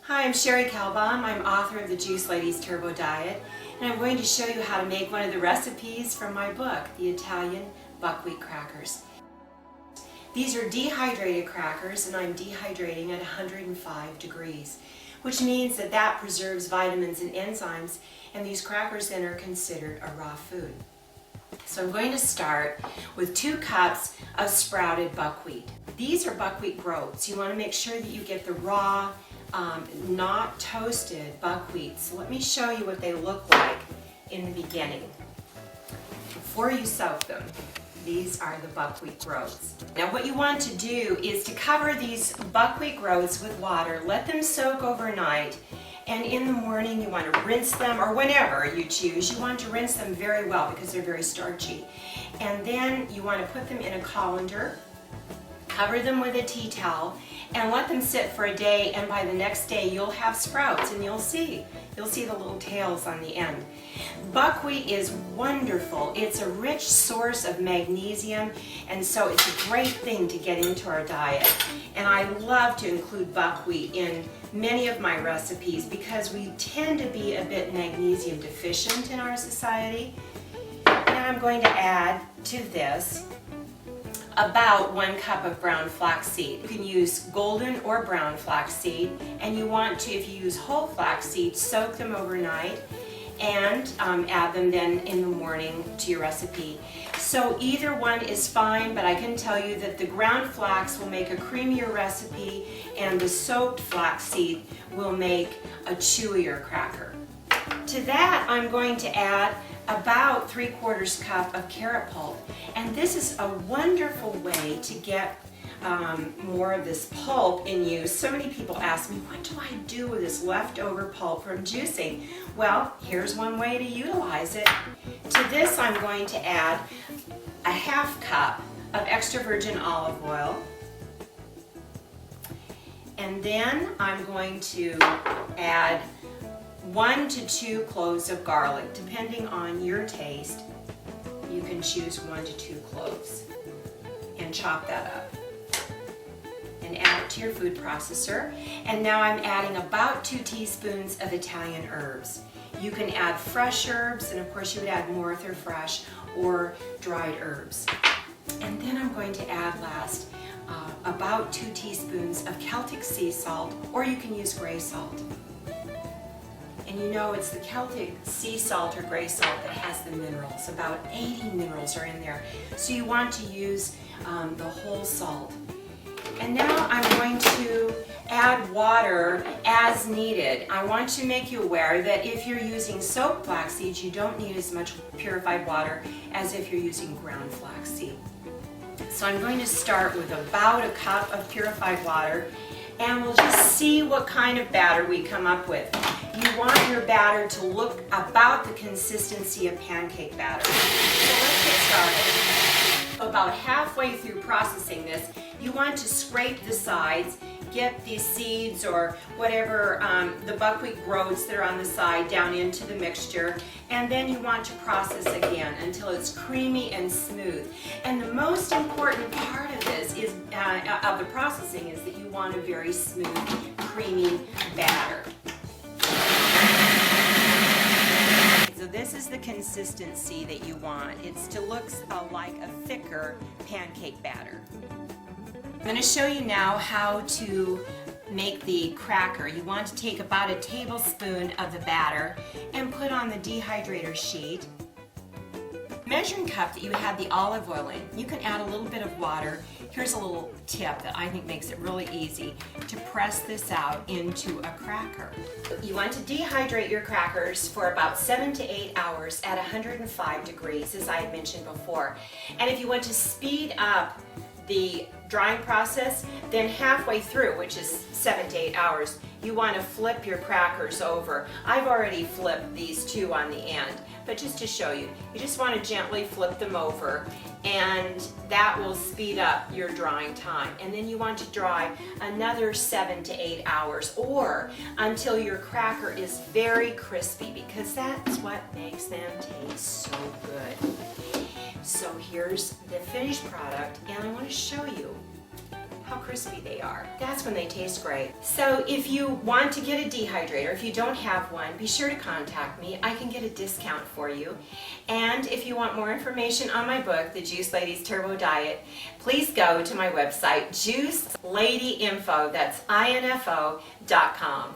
Hi, I'm Cherie Calbom. I'm author of the Juice Ladies Turbo Diet, and I'm going to show you how to make one of the recipes from my book, the Italian buckwheat crackers. These are dehydrated crackers, and I'm dehydrating at 105 degrees, which means that preserves vitamins and enzymes, and these crackers then are considered a raw food. So I'm going to start with 2 cups of sprouted buckwheat. These are buckwheat groats. You want to make sure that you get the raw, not toasted buckwheat. So let me show you what they look like in the beginning. Before you soak them, these are the buckwheat groats. Now what you want to do is to cover these buckwheat groats with water, let them soak overnight, and in the morning you want to rinse them, or whenever you choose, you want to rinse them very well because they're very starchy. And then you want to put them in a colander, cover them with a tea towel, and let them sit for a day, and by the next day you'll have sprouts, and you'll see the little tails on the end. Buckwheat is wonderful. It's a rich source of magnesium, and so it's a great thing to get into our diet. And I love to include buckwheat in many of my recipes because we tend to be a bit magnesium deficient in our society. Now I'm going to add to this about 1 cup of brown flaxseed. You can use golden or brown flaxseed, and you want to, if you use whole flaxseed, soak them overnight and add them then in the morning to your recipe. So either one is fine, but I can tell you that the ground flax will make a creamier recipe, and the soaked flaxseed will make a chewier cracker. To that, I'm going to add about 3/4 cup of carrot pulp, and this is a wonderful way to get more of this pulp in use. So many people ask me, what do I do with this leftover pulp from juicing? Well, here's one way to utilize it. To this I'm going to add a 1/2 cup of extra virgin olive oil, and then I'm going to add 1 to 2 cloves of garlic. Depending on your taste, you can choose 1 to 2 cloves and chop that up and add it to your food processor. And now I'm adding about 2 teaspoons of Italian herbs. You can add fresh herbs, and of course you would add more if they're fresh, or dried herbs. And then I'm going to add last about 2 teaspoons of Celtic sea salt, or you can use gray salt. And you know, it's the Celtic sea salt or gray salt that has the minerals. About 80 minerals are in there. So you want to use the whole salt. And now I'm going to add water as needed. I want to make you aware that if you're using soaked flaxseed, you don't need as much purified water as if you're using ground flaxseed. So I'm going to start with about 1 cup of purified water, and we'll just see what kind of batter we come up with. You want your batter to look about the consistency of pancake batter. So let's get started. About halfway through processing this, you want to scrape the sides, get these seeds or whatever, the buckwheat groats that are on the side down into the mixture, and then you want to process again until it's creamy and smooth. And the most important part of this is, of the processing, is that you want a very smooth, creamy batter. So this is the consistency that you want. It's to look like a thicker pancake batter. I'm going to show you now how to make the cracker. You want to take about 1 tablespoon of the batter and put on the dehydrator sheet. Measuring cup that you had the olive oil in, you can add a little bit of water. Here's a little tip that I think makes it really easy to press this out into a cracker. You want to dehydrate your crackers for about 7 to 8 hours at 105 degrees, as I had mentioned before. And if you want to speed up the drying process, then halfway through, which is 7 to 8 hours, you want to flip your crackers over. I've already flipped these 2 on the end, but just to show you, you just want to gently flip them over, and that will speed up your drying time. And then you want to dry another 7 to 8 hours, or until your cracker is very crispy, because that's what makes them taste so good. So here's the finished product, and I want to show you how crispy they are. That's when they taste great. So if you want to get a dehydrator, if you don't have one, be sure to contact me. I can get a discount for you. And if you want more information on my book, The Juice Lady's Turbo Diet, please go to my website, juiceladyinfo, that's info.com.